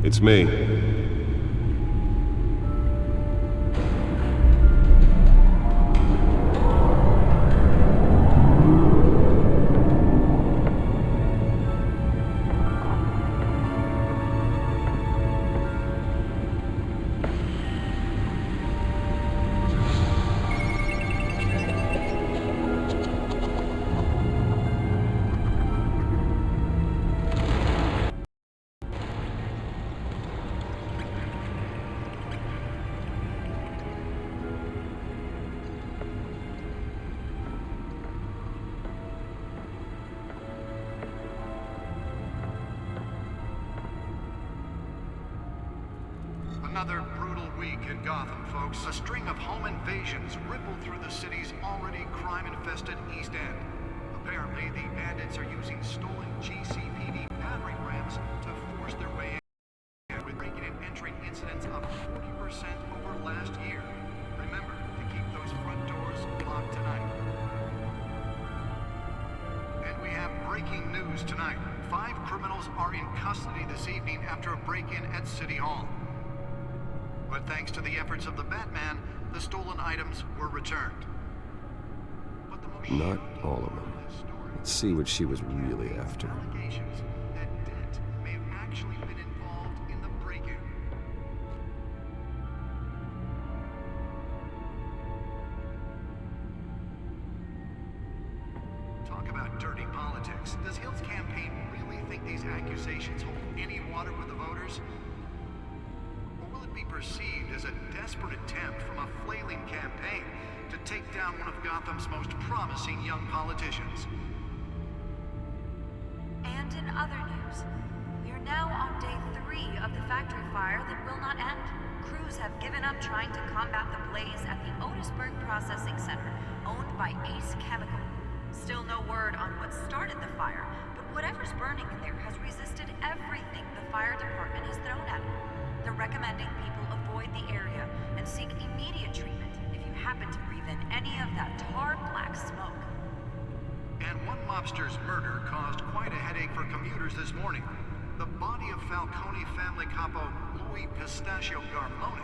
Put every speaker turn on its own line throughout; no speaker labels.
It's me.
Another brutal week in Gotham, folks. A string of home invasions rippled through the city's already crime-infested East End. Apparently, the bandits are using stolen GCPD battering rams to force their way in, with breaking and entering incidents up 40% over last year. Remember to keep those front doors locked tonight. And we have breaking news tonight. 5 criminals are in custody this evening after a break-in at City Hall. But thanks to the efforts of the Batman, the stolen items were returned. But the most
Not all of them. Let's see what she was really after.
allegations that Dent may have actually been involved in the break-in. Talk about dirty politics. Does Hill's campaign really think these accusations hold any water with the voters? Be perceived as a desperate attempt from a flailing campaign to take down one of Gotham's most promising young politicians.
And in other news, we are now on day 3 of the factory fire that will not end. Crews have given up trying to combat the blaze at the Otisburg Processing Center, owned by Ace Chemical. Still no word on what started the fire, but whatever's burning in there has resisted everything the fire department has thrown at it. They're recommending people avoid the area and seek immediate treatment if you happen to breathe in any of that tar black smoke.
And one mobster's murder caused quite a headache for commuters this morning. The body of Falcone family capo Louis Pistachio Garmone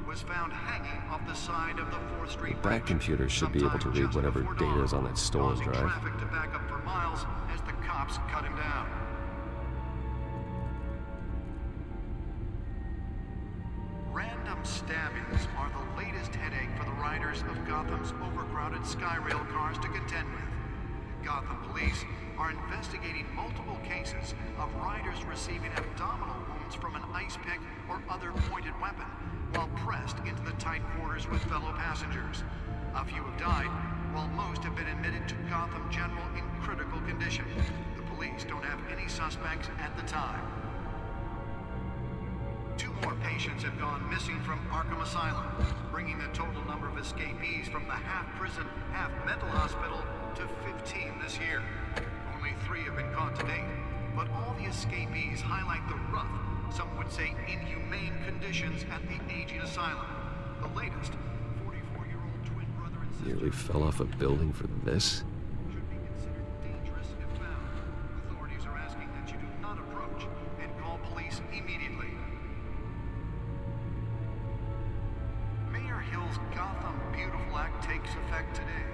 was found hanging off the side of the 4th Street
That
bridge.
computer should be able to read
Sometime
whatever
just
data
before
is on that stolen
causing
drive.
traffic to back up for miles as the cops cut him down. Random stabbings are the latest headache for the riders of Gotham's overcrowded Skyrail cars to contend with. Gotham police are investigating multiple cases of riders receiving abdominal wounds from an ice pick or other pointed weapon while pressed into the tight quarters with fellow passengers. A few have died, while most have been admitted to Gotham General in critical condition. The police don't have any suspects at the time. 2 more patients have gone missing from Arkham Asylum, bringing the total number of escapees from the half-prison, half-mental hospital to 15 this year. Only 3 have been caught to date, but all the escapees highlight the rough, some would say inhumane conditions at the aging asylum. The latest, 44-year-old twin brother and sister
Nearly fell off a building for this?
should be considered dangerous if found. Authorities are asking that you do not approach and call police immediately. Mayor Hill's Gotham Beautiful Act takes effect today,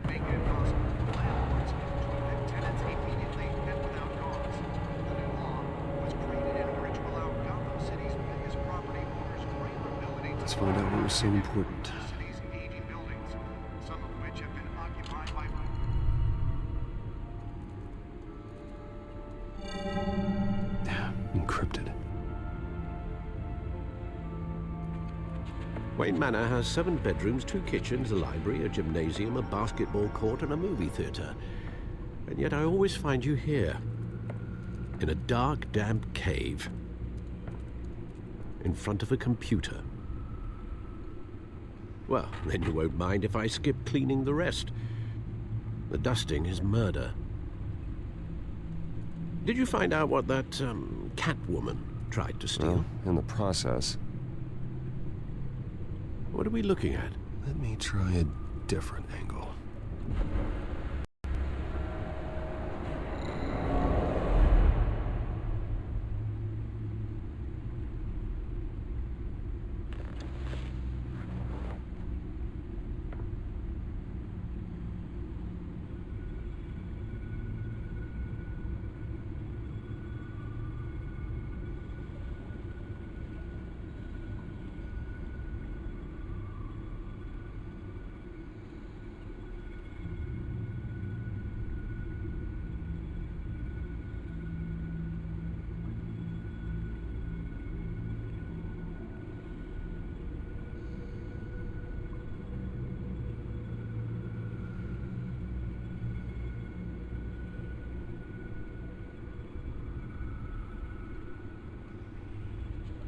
making it possible for landlords to evict tenants immediately and without cause. The new law was created in order to allow Gotham City's biggest property owners greater ability to
Let's find out what was so important.
the city's aging buildings, some of which have been occupied by
Encrypted.
Wayne Manor has 7 bedrooms, 2 kitchens, a library, a gymnasium, a basketball court, and a movie theater. And yet I always find you here, in a dark, damp cave, in front of a computer. Well, then you won't mind if I skip cleaning the rest. The dusting is murder. Did you find out what that, Catwoman tried to steal?
Well, in the process,
What are we looking at?
let me try a different angle.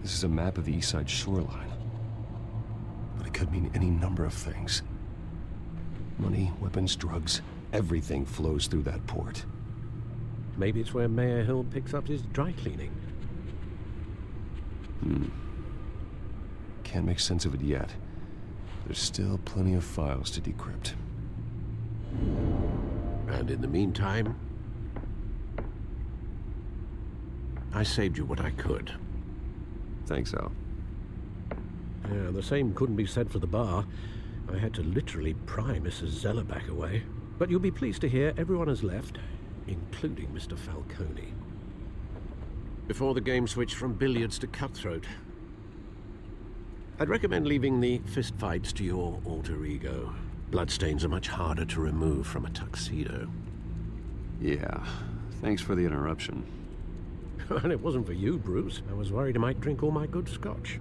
This is a map of the East Side shoreline. But it could mean any number of things. Money, weapons, drugs, everything flows through that port.
Maybe it's where Mayor Hill picks up his dry cleaning.
Can't make sense of it yet. There's still plenty of files to decrypt.
And in the meantime, I saved you what I could.
Thanks, Al.
Yeah, the same couldn't be said for the bar. I had to literally pry Mrs. Zeller back away. But you'll be pleased to hear everyone has left, including Mr. Falcone. Before the game switched from billiards to cutthroat. I'd recommend leaving the fistfights to your alter ego. Bloodstains are much harder to remove from a tuxedo.
Yeah, thanks for the interruption.
And it wasn't for you, Bruce. I was worried I might drink all my good scotch.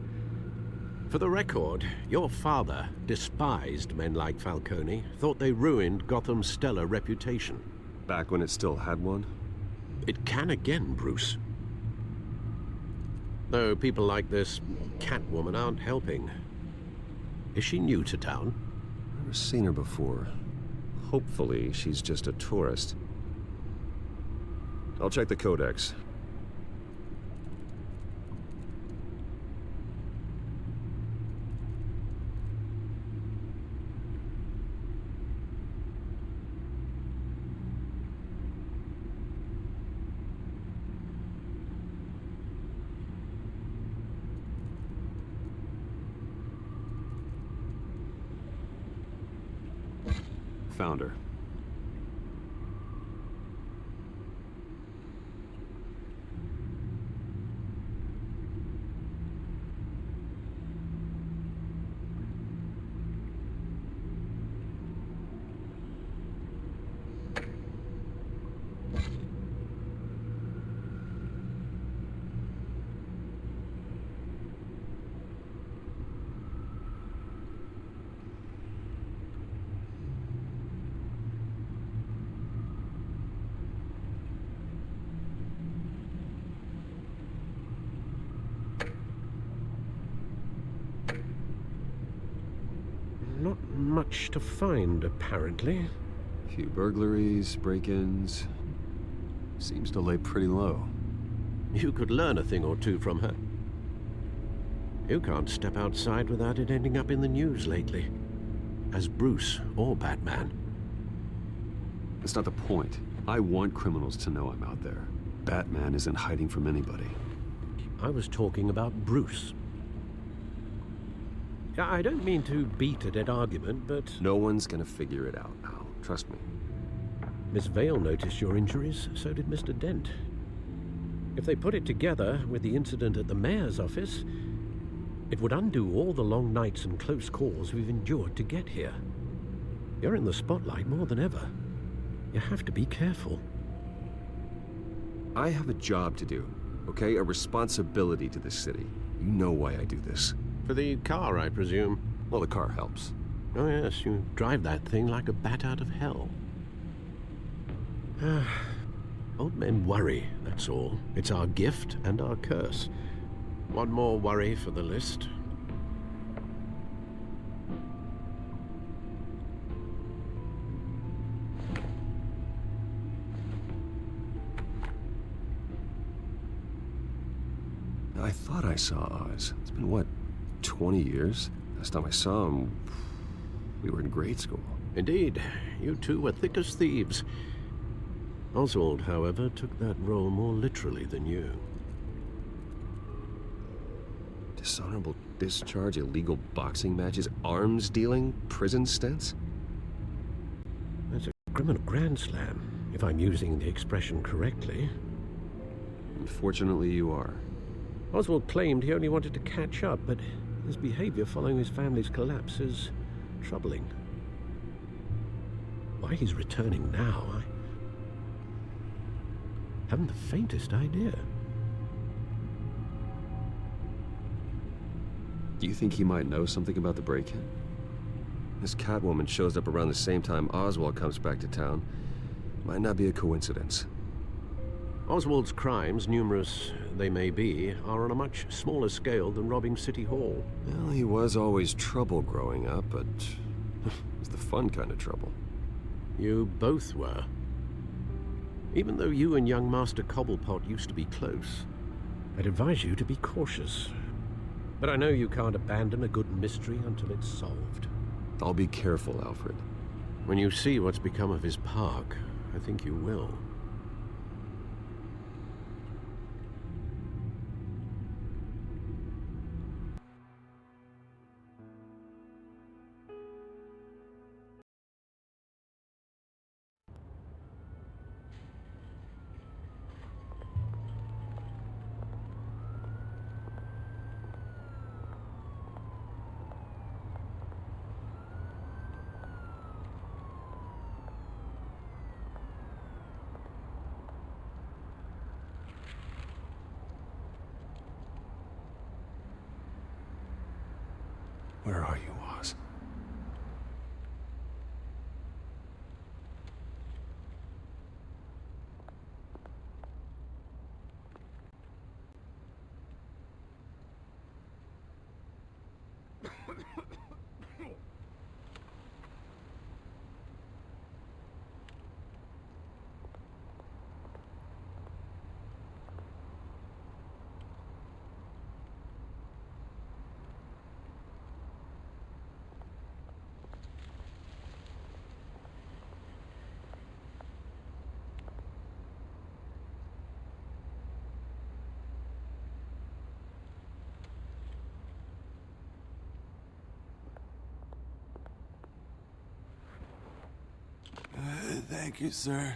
For the record, your father despised men like Falcone, thought they ruined Gotham's stellar reputation.
Back when it still had one?
It can again, Bruce. Though people like this Catwoman aren't helping. Is she new to town?
Never seen her before. Hopefully, she's just a tourist. I'll check the codex. Found her.
Not much to find, apparently.
Few burglaries, break-ins. Seems to lay pretty low.
You could learn a thing or two from her. You can't step outside without it ending up in the news lately. As Bruce or Batman.
That's not the point. I want criminals to know I'm out there. Batman isn't hiding from anybody.
I was talking about Bruce. I don't mean to beat a dead argument, but...
No one's gonna figure it out, Al. Trust me.
Miss Vale noticed your injuries, so did Mr. Dent. If they put it together with the incident at the mayor's office, it would undo all the long nights and close calls we've endured to get here. You're in the spotlight more than ever. You have to be careful.
I have a job to do, okay? A responsibility to this city. You know why I do this.
For the car, I presume.
Well, the car helps.
Oh yes, you drive that thing like a bat out of hell. Old men worry, that's all. It's our gift and our curse. One more worry for the list.
I thought I saw Oz. It's been, what, 20 years? Last time I saw him, we were in grade school.
Indeed, you two were thick as thieves. Oswald, however, took that role more literally than you.
Dishonorable discharge, illegal boxing matches, arms dealing, prison stints?
That's a criminal grand slam, if I'm using the expression correctly.
Unfortunately, you are.
Oswald claimed he only wanted to catch up, but his behavior following his family's collapse is troubling. Why he's returning now, I haven't the faintest idea.
Do you think he might know something about the break-in? This Catwoman shows up around the same time Oswald comes back to town. Might not be a coincidence.
Oswald's crimes, numerous they may be, are on a much smaller scale than robbing City Hall.
Well, he was always trouble growing up, but it was the fun kind of trouble.
You both were. Even though you and young Master Cobblepot used to be close, I'd advise you to be cautious. But I know you can't abandon a good mystery until it's solved.
I'll be careful, Alfred.
When you see what's become of his park, I think you will.
Where are you, Oz?
Thank you, sir.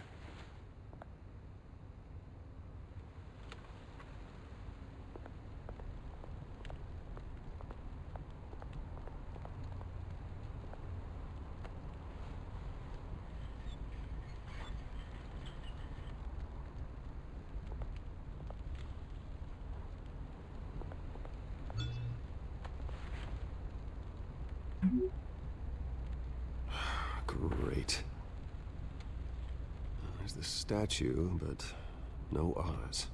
Great. There's the statue, but no Oz.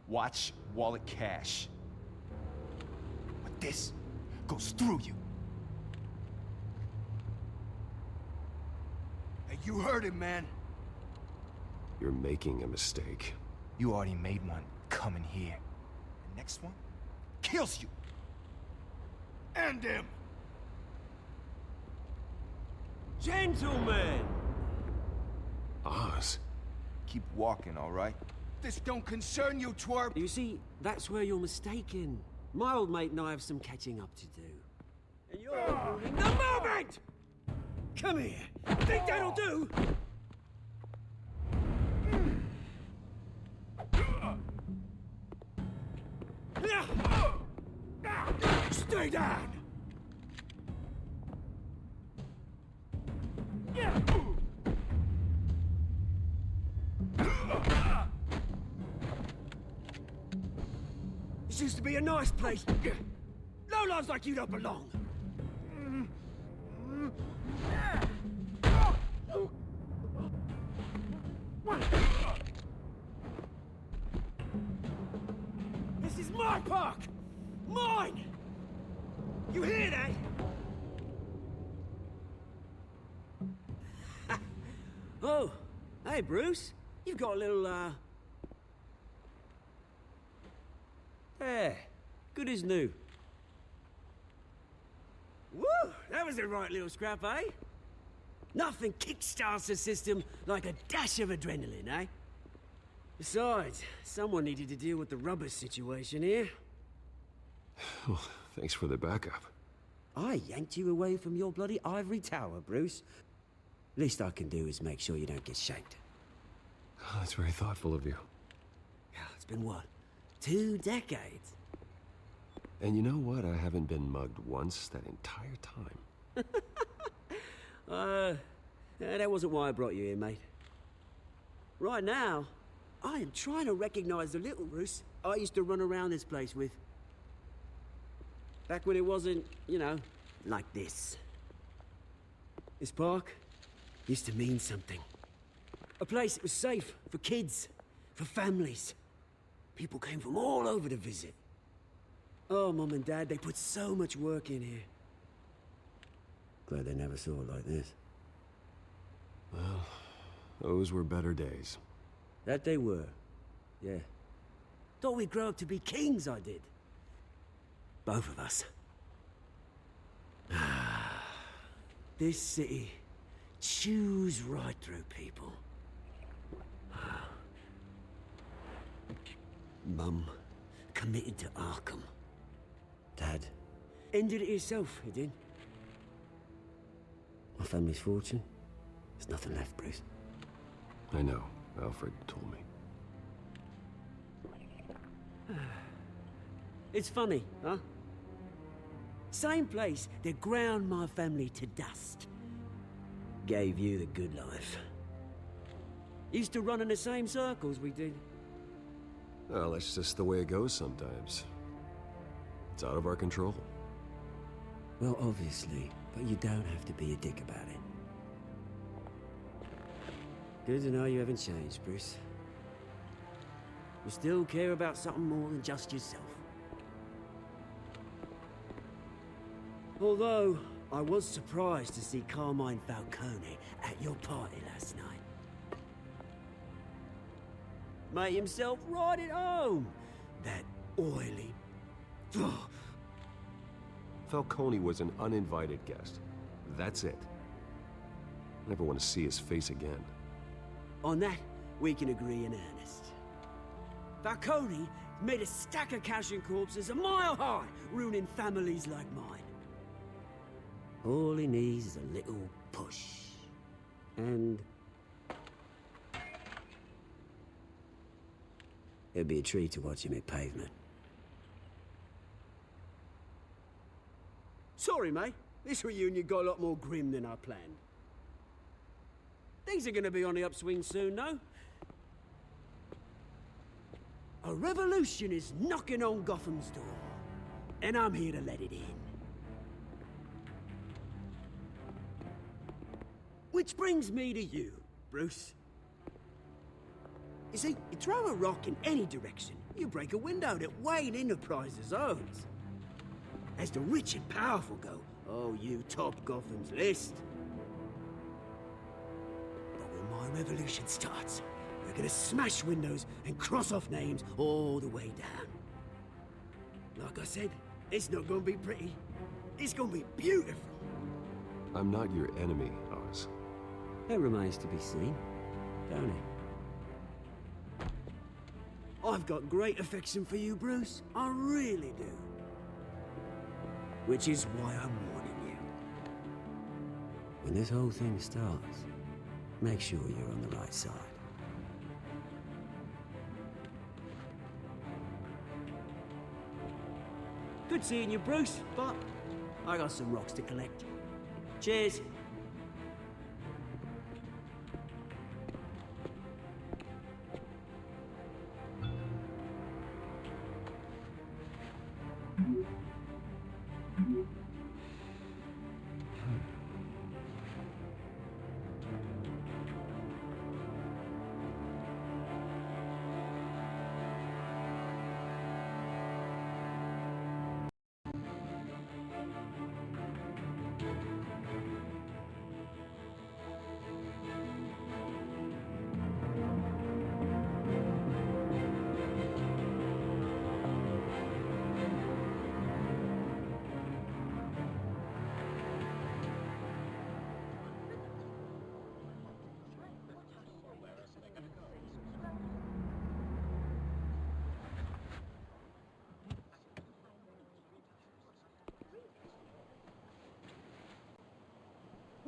Watch wallet cash. But this goes through you. Hey, you heard it, man.
You're making a mistake.
You already made one coming here. The next one kills you. And him.
Gentlemen!
Oz?
Keep walking, all right? This don't concern you, twerp.
You see, that's where you're mistaken. My old mate and I have some catching up to do. And you're ruining the moment! Come here. Think that'll do? Stay down! This used to be a nice place. Lowlifes like you don't belong. This is my park! Mine! You hear that? Oh, hey Bruce. You've got a little, There. Good as new. Woo! That was a right little scrap, eh? Nothing kickstarts the system like a dash of adrenaline, eh? Besides, someone needed to deal with the rubber situation here.
Well, thanks for the backup.
I yanked you away from your bloody ivory tower, Bruce. Least I can do is make sure you don't get shanked.
Oh, that's very thoughtful of you.
Yeah, it's been what? 2 decades?
And you know what? I haven't been mugged once that entire time.
That wasn't why I brought you here, mate. Right now, I am trying to recognize the little Bruce I used to run around this place with. Back when it wasn't, you know, like this. This park used to mean something. A place that was safe for kids, for families. People came from all over to visit. Oh, Mum and Dad, they put so much work in here. Glad they never saw it like this.
Well, those were better days.
That they were. Yeah. Thought we'd grow up to be kings, I did. Both of us. This city chews right through people. Mum committed to Arkham. Dad ended it himself, he did. My family's fortune. There's nothing left, Bruce.
I know. Alfred told me.
It's funny, huh? Same place that ground my family to dust. Gave you the good life. Used to run in the same circles we did.
Well, that's just the way it goes sometimes. It's out of our control.
Well, obviously, but you don't have to be a dick about it. Good to know you haven't changed, Bruce. You still care about something more than just yourself. Although, I was surprised to see Carmine Falcone at your party last night. Made himself right at home. That oily...
Falcone was an uninvited guest. That's it. Never want to see his face again.
On that, we can agree in earnest. Falcone made a stack of cash and corpses a mile high, ruining families like mine. All he needs is a little push. And... it'd be a treat to watch him hit pavement. Sorry, mate. This reunion got a lot more grim than I planned. Things are gonna be on the upswing soon, no? A revolution is knocking on Gotham's door. And I'm here to let it in. Which brings me to you, Bruce. You see, you throw a rock in any direction, you break a window that Wayne Enterprises owns. As the rich and powerful go, oh, you top Gotham's list. But when my revolution starts, we're gonna smash windows and cross off names all the way down. Like I said, it's not gonna be pretty. It's gonna be beautiful.
I'm not your enemy, Oz.
That remains to be seen, don't it? I've got great affection for you, Bruce. I really do. Which is why I'm warning you. When this whole thing starts, make sure you're on the right side. Good seeing you, Bruce, but I got some rocks to collect. Cheers.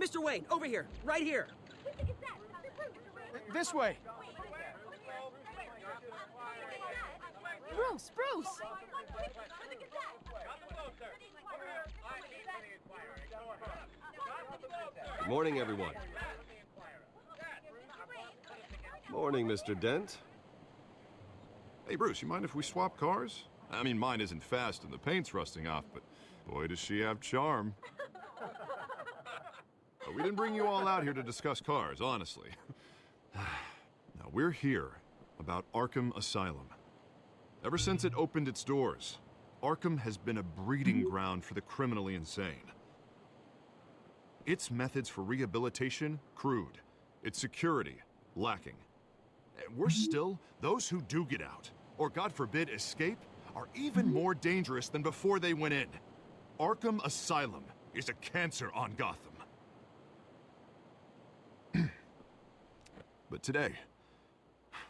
Mr. Wayne, over here, right here.
This way.
Bruce, Bruce!
Good morning, everyone. Morning, Mr. Dent.
Hey, Bruce, you mind if we swap cars? I mean, mine isn't fast and the paint's rusting off, but boy, does she have charm. We didn't bring you all out here to discuss cars, honestly. Now, we're here about Arkham Asylum. Ever since it opened its doors, Arkham has been a breeding ground for the criminally insane. Its methods for rehabilitation, crude. Its security, lacking. And worse still, those who do get out, or God forbid, escape, are even more dangerous than before they went in. Arkham Asylum is a cancer on Gotham. But today,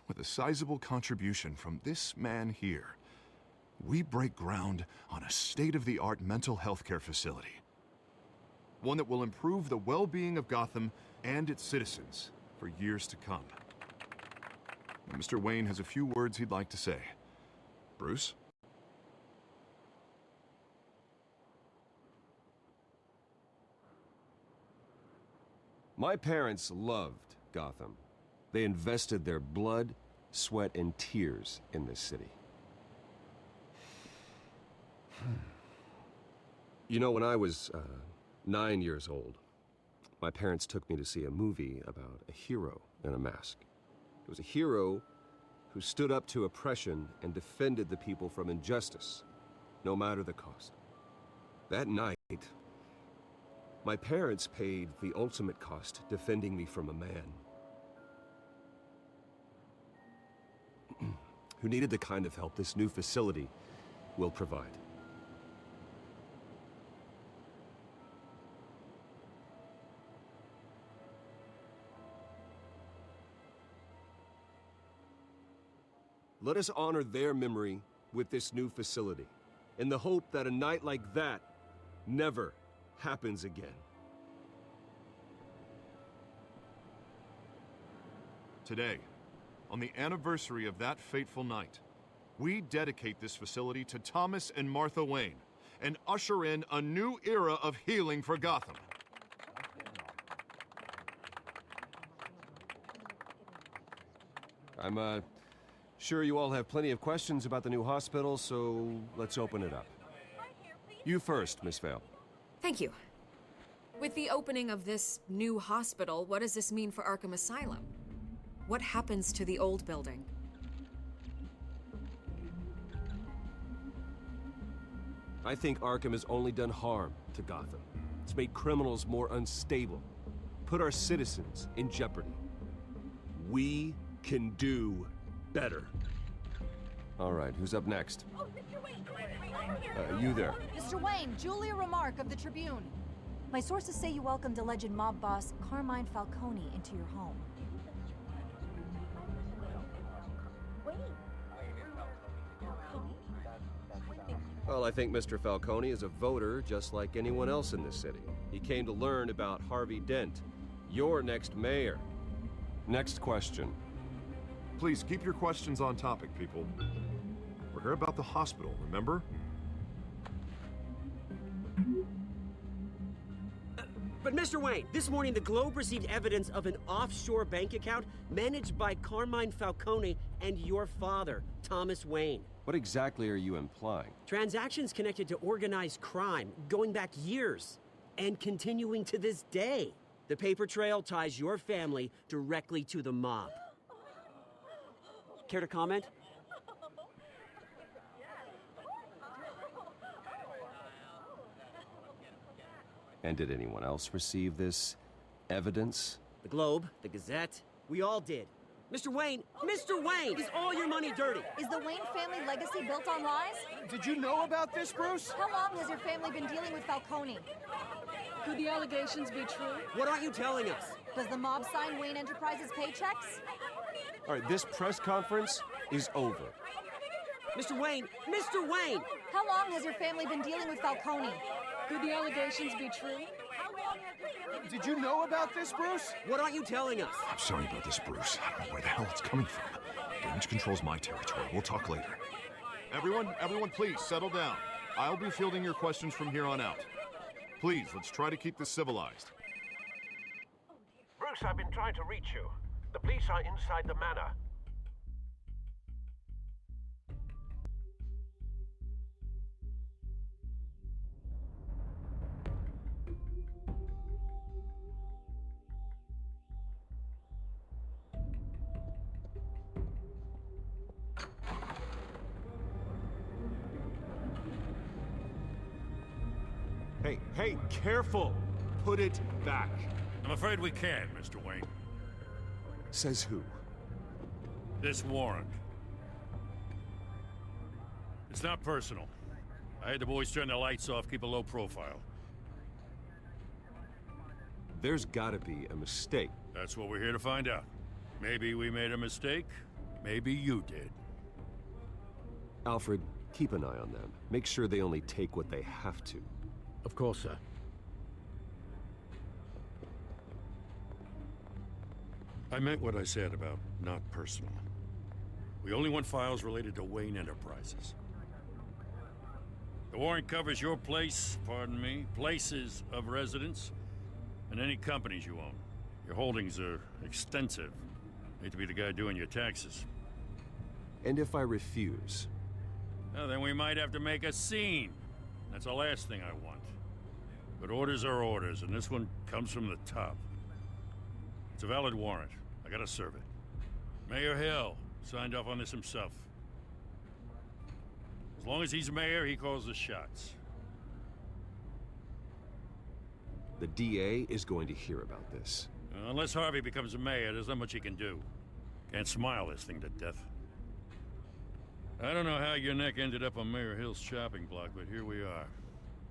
with a sizable contribution from this man here, we break ground on a state-of-the-art mental health care facility. One that will improve the well-being of Gotham and its citizens for years to come. Now, Mr. Wayne has a few words he'd like to say. Bruce?
My parents loved Gotham. They invested their blood, sweat, and tears in this city. You know, when I was 9 years old, my parents took me to see a movie about a hero in a mask. It was a hero who stood up to oppression and defended the people from injustice, no matter the cost. That night, my parents paid the ultimate cost defending me from a man who needed the kind of help this new facility will provide. Let us honor their memory with this new facility, in the hope that a night like that never happens again.
Today, on the anniversary of that fateful night, we dedicate this facility to Thomas and Martha Wayne and usher in a new era of healing for Gotham.
I'm sure you all have plenty of questions about the new hospital, so let's open it up. You first, Miss Vale.
Thank you. With the opening of this new hospital, what does this mean for Arkham Asylum? What happens to the old building?
I think Arkham has only done harm to Gotham. It's made criminals more unstable, put our citizens in jeopardy. We can do better. All right, who's up next?
Oh, Mr. Wayne!
You there.
Mr. Wayne, Julia Remark of the Tribune. My sources say you welcomed alleged mob boss Carmine Falcone into your home.
Well, I think Mr. Falcone is a voter just like anyone else in this city. He came to learn about Harvey Dent, your next mayor. Next question.
Please keep your questions on topic, people. We're here about the hospital, remember?
But Mr. Wayne, this morning the Globe received evidence of an offshore bank account managed by Carmine Falcone and your father, Thomas Wayne.
What exactly are you implying?
Transactions connected to organized crime, going back years, and continuing to this day. The paper trail ties your family directly to the mob. Care to comment?
And did anyone else receive this evidence?
The Globe, the Gazette, we all did. Mr. Wayne, is all your money dirty?
Is the Wayne family legacy built on lies?
Did you know about this, Bruce?
How long has your family been dealing with Falcone?
Could the allegations be true?
What aren't you telling us?
Does the mob sign Wayne Enterprises paychecks?
All right, this press conference is over.
Mr. Wayne!
How long has your family been dealing with Falcone?
Could the allegations be true?
Did you know about this, Bruce?
What aren't you telling us?
I'm sorry about this, Bruce. I don't know where the hell it's coming from. Damage control's my territory. We'll talk later. Everyone, please settle down. I'll be fielding your questions from here on out. Please, let's try to keep this civilized.
Bruce, I've been trying to reach you. The police are inside the manor.
Hey, careful! Put it back.
I'm afraid we can't, Mr. Wayne.
Says who?
This warrant. It's not personal. I had the boys turn the lights off, keep a low profile.
There's gotta be a mistake.
That's what we're here to find out. Maybe we made a mistake. Maybe you did.
Alfred, keep an eye on them. Make sure they only take what they have to.
Of course, sir.
I meant what I said about not personal. We only want files related to Wayne Enterprises. The warrant covers your place, pardon me, places of residence, and any companies you own. Your holdings are extensive. Hate to be the guy doing your taxes.
And if I refuse?
Well, then we might have to make a scene. That's the last thing I want. But orders are orders, and this one comes from the top. It's a valid warrant. I gotta serve it. Mayor Hill signed off on this himself. As long as he's mayor, he calls the shots.
The DA is going to hear about this.
Unless Harvey becomes a mayor, there's not much he can do. Can't smile this thing to death. I don't know how your neck ended up on Mayor Hill's chopping block, but here we are.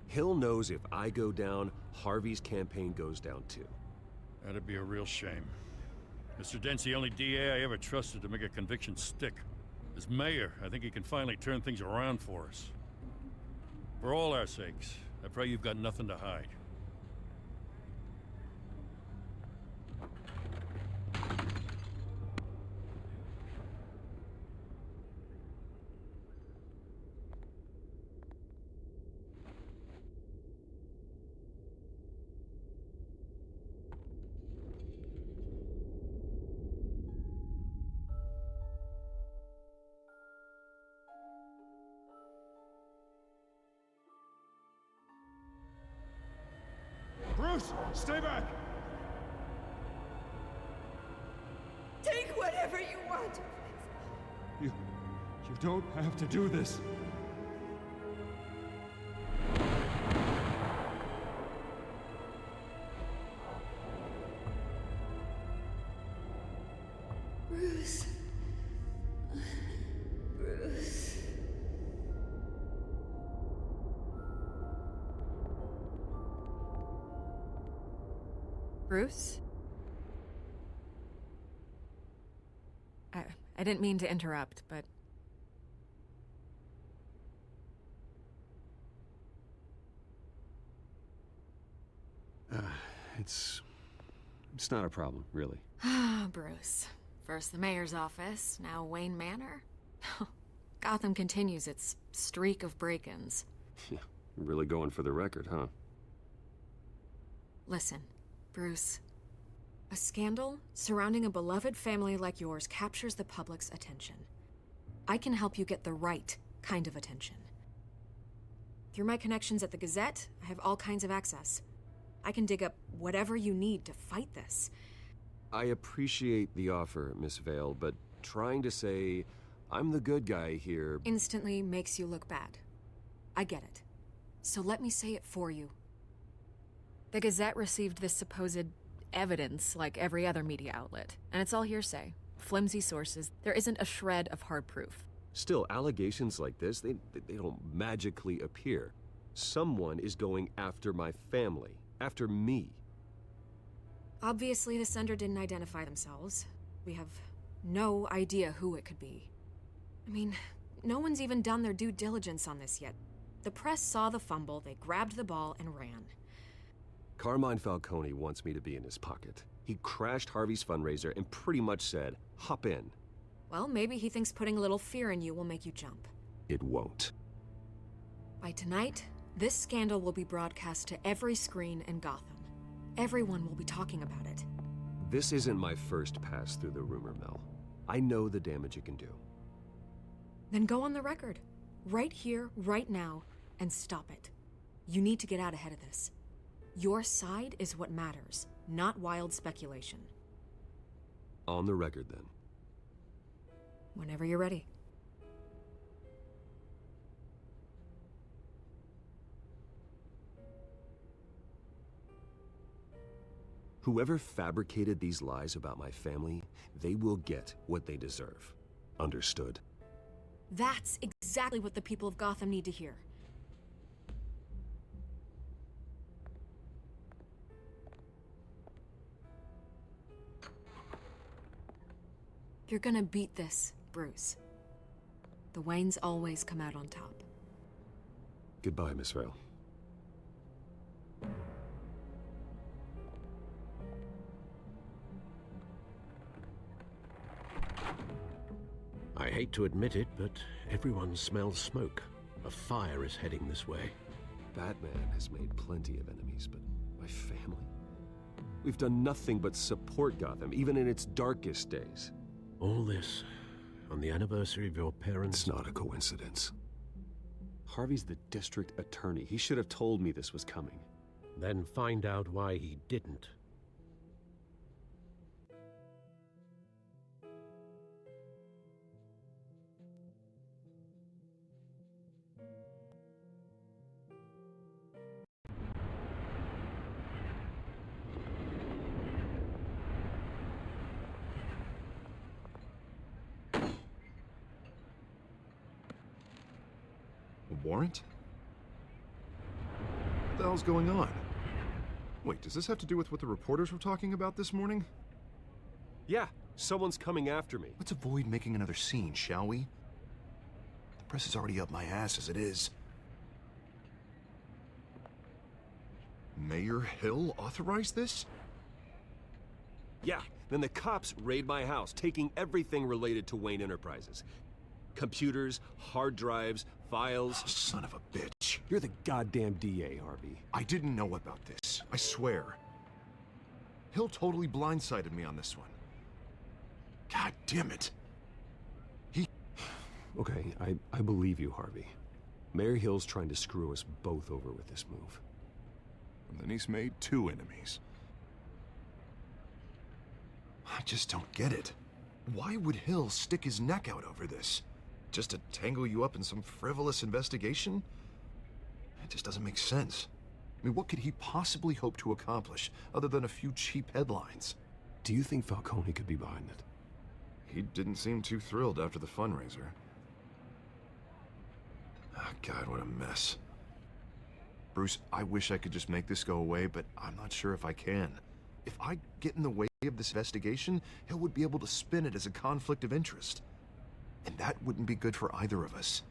Hill knows if I go down, Harvey's campaign goes down too.
That'd be a real shame. Mr. Dent's the only DA I ever trusted to make a conviction stick. As mayor, I think he can finally turn things around for us. For all our sakes, I pray you've got nothing to hide.
Bruce, stay back!
Take whatever you want.
You don't have to do this.
Bruce. Bruce.
Bruce? I didn't mean to interrupt, but...
It's not a problem, really.
Ah, Bruce. First the mayor's office, now Wayne Manor. Gotham continues its streak of break-ins.
Yeah, you're really going for the record, huh?
Listen, Bruce. A scandal surrounding a beloved family like yours captures the public's attention. I can help you get the right kind of attention. Through my connections at the Gazette, I have all kinds of access. I can dig up whatever you need to fight this.
I appreciate the offer, Miss Vale, but trying to say I'm the good guy here...
instantly makes you look bad. I get it. So let me say it for you. The Gazette received this supposed evidence like every other media outlet, and it's all hearsay. Flimsy sources. There isn't a shred of hard proof.
Still, allegations like this, they don't magically appear. Someone is going after my family, after me.
Obviously, the sender didn't identify themselves. We have no idea who it could be. I mean, no one's even done their due diligence on this yet. The press saw the fumble, they grabbed the ball and ran.
Carmine Falcone wants me to be in his pocket. He crashed Harvey's fundraiser and pretty much said, hop in.
Well, maybe he thinks putting a little fear in you will make you jump.
It won't.
By tonight, this scandal will be broadcast to every screen in Gotham. Everyone will be talking about it.
This isn't my first pass through the rumor mill. I know the damage it can do.
Then go on the record. Right here, right now, and stop it. You need to get out ahead of this. Your side is what matters, not wild speculation.
On the record, then.
Whenever you're ready.
Whoever fabricated these lies about my family, they will get what they deserve. Understood?
That's exactly what the people of Gotham need to hear. You're gonna beat this, Bruce. The Waynes always come out on top.
Goodbye, Miss Vale.
I hate to admit it, but everyone smells smoke. A fire is heading this way.
Batman has made plenty of enemies, but my family? We've done nothing but support Gotham, even in its darkest days.
All this on the anniversary of your parents'...
It's not a coincidence. Harvey's the district attorney. He should have told me this was coming.
Then find out why he didn't.
A warrant? What the hell's going on? Wait, does this have to do with what the reporters were talking about this morning?
Yeah, someone's coming after me.
Let's avoid making another scene, shall we? The press is already up my ass as it is. Mayor Hill authorized this?
Yeah, then the cops raid my house, taking everything related to Wayne Enterprises. Computers, hard drives, files.
Oh, son of a bitch.
You're the goddamn DA, Harvey.
I didn't know about this. I swear. Hill totally blindsided me on this one. God damn it.
Okay, I believe you, Harvey. Mayor Hill's trying to screw us both over with this move.
And then he's made two enemies. I just don't get it. Why would Hill stick his neck out over this? Just to tangle you up in some frivolous investigation? It just doesn't make sense. I mean, what could he possibly hope to accomplish other than a few cheap headlines?
Do you think Falcone could be behind it?
He didn't seem too thrilled after the fundraiser. Oh, God, what a mess. Bruce, I wish I could just make this go away, but I'm not sure if I can. If I get in the way of this investigation, Hill would be able to spin it as a conflict of interest. And that wouldn't be good for either of us.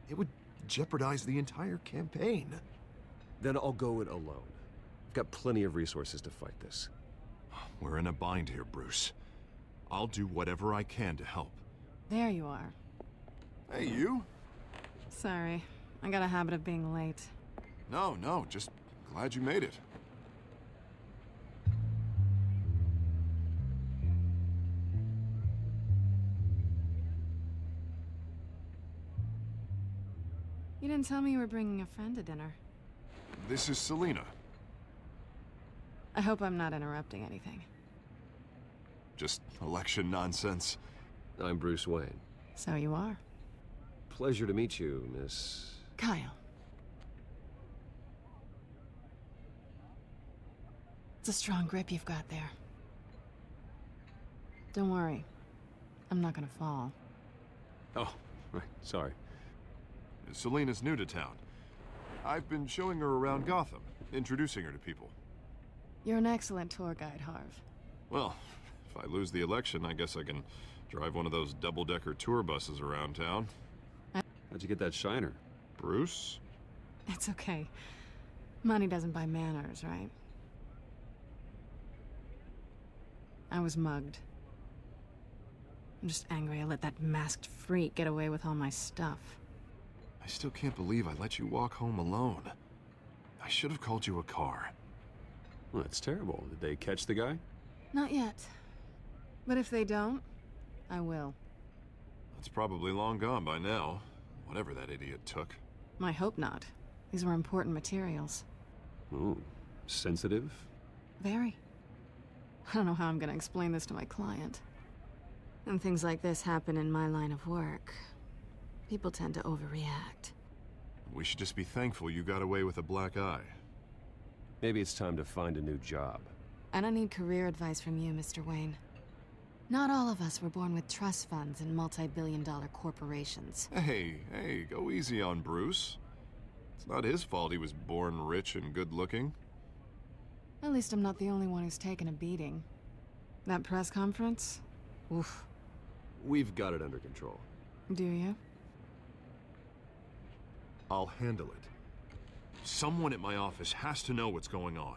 It would jeopardize the entire campaign.
Then I'll go it alone. I've got plenty of resources to fight this.
We're in a bind here, Bruce. I'll do whatever I can to help.
There you are.
Hey, you?
Sorry, I got a habit of being late.
No, just glad you made it.
You didn't tell me you were bringing a friend to dinner.
This is Selina.
I hope I'm not interrupting anything.
Just election nonsense.
I'm Bruce Wayne.
So you are.
Pleasure to meet you, Miss...
Kyle. It's a strong grip you've got there. Don't worry. I'm not gonna fall.
Oh, right, sorry.
Selina's new to town. I've been showing her around Gotham, introducing her to people.
You're an excellent tour guide, Harv.
Well, if I lose the election, I guess I can drive one of those double-decker tour buses around town.
How'd you get that shiner?
Bruce?
It's okay. Money doesn't buy manners, right? I was mugged. I'm just angry I let that masked freak get away with all my stuff.
I still can't believe I let you walk home alone. I should have called you a car.
Well, that's terrible. Did they catch the guy?
Not yet. But if they don't, I will.
It's probably long gone by now. Whatever that idiot took.
I hope not. These were important materials.
Ooh, sensitive?
Very. I don't know how I'm gonna explain this to my client. When things like this happen in my line of work, people tend to overreact.
We should just be thankful you got away with a black eye.
Maybe it's time to find a new job.
I don't need career advice from you, Mr. Wayne. Not all of us were born with trust funds and multi-billion-dollar corporations.
Hey, go easy on Bruce. It's not his fault he was born rich and good-looking.
At least I'm not the only one who's taken a beating. That press conference? Oof.
We've got it under control.
Do you?
I'll handle it. Someone at my office has to know what's going on.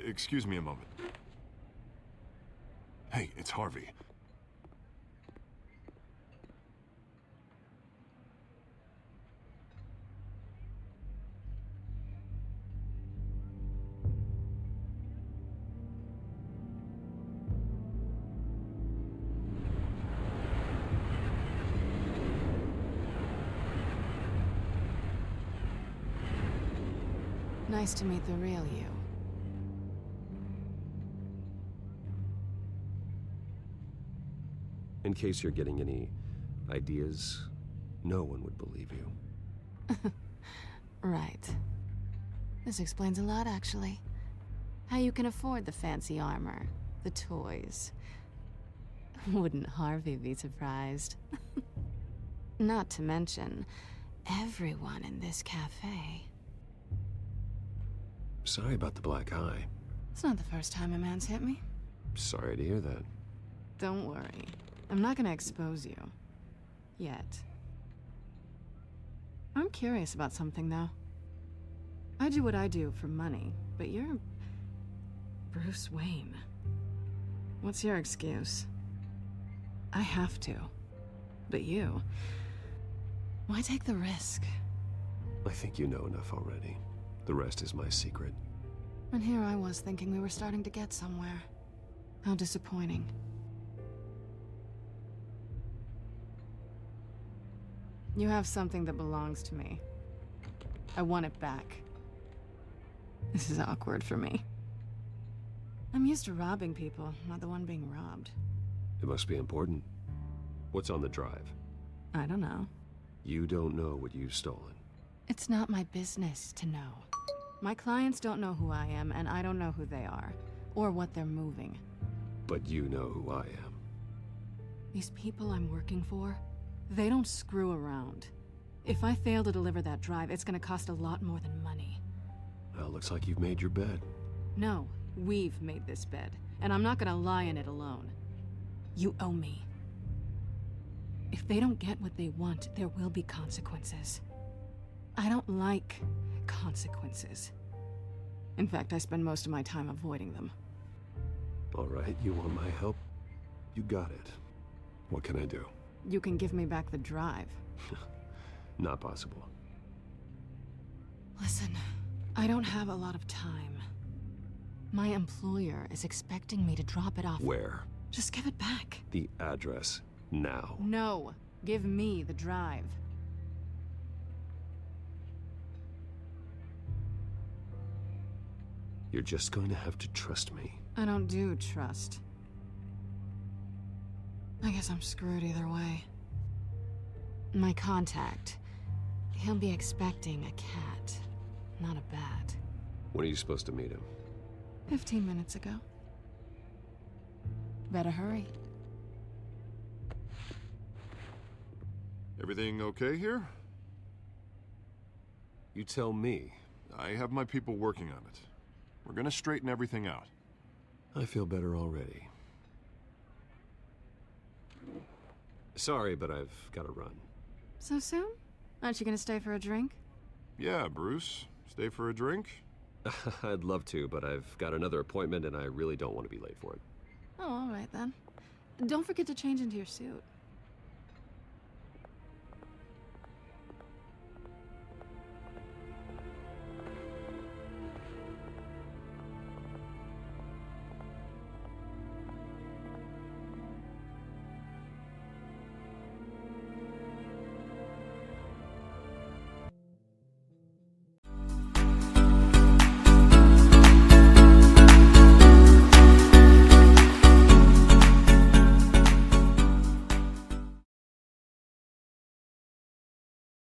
Excuse me a moment. Hey, it's Harvey.
Nice to meet the real you.
In case you're getting any ideas, no one would believe you.
Right. This explains a lot, actually. How you can afford the fancy armor, the toys. Wouldn't Harvey be surprised? Not to mention, everyone in this cafe.
Sorry about the black eye.
It's not the first time a man's hit me.
Sorry to hear that.
Don't worry. I'm not gonna expose you. Yet. I'm curious about something, though. I do what I do for money, but you're... Bruce Wayne. What's your excuse? I have to. But you... Why take the risk?
I think you know enough already. The rest is my secret.
And here I was thinking we were starting to get somewhere. How disappointing. You have something that belongs to me. I want it back. This is awkward for me. I'm used to robbing people, not the one being robbed.
It must be important. What's on the drive?
I don't know.
You don't know what you've stolen.
It's not my business to know. My clients don't know who I am, and I don't know who they are, or what they're moving.
But you know who I am.
These people I'm working for, they don't screw around. If I fail to deliver that drive, it's gonna cost a lot more than money.
Well, looks like you've made your bed.
No, we've made this bed, and I'm not gonna lie in it alone. You owe me. If they don't get what they want, there will be consequences. I don't like consequences. In fact, I spend most of my time avoiding them.
All right, you want my help? You got it. What can I do?
You can give me back the drive.
Not possible.
Listen, I don't have a lot of time. My employer is expecting me to drop it off.
Where?
Just give it back.
The address, now.
No, give me the drive.
You're just going to have to trust me.
I don't do trust. I guess I'm screwed either way. My contact, he'll be expecting a cat, not a bat.
When are you supposed to meet him?
15 minutes ago. Better hurry.
Everything okay here?
You tell me.
I have my people working on it. We're gonna straighten everything out.
I feel better already. Sorry, but I've got to run.
So soon? Aren't you gonna stay for a drink?
Yeah, Bruce. Stay for a drink?
I'd love to, but I've got another appointment and I really don't want to be late for it.
Oh, all right then. Don't forget to change into your suit.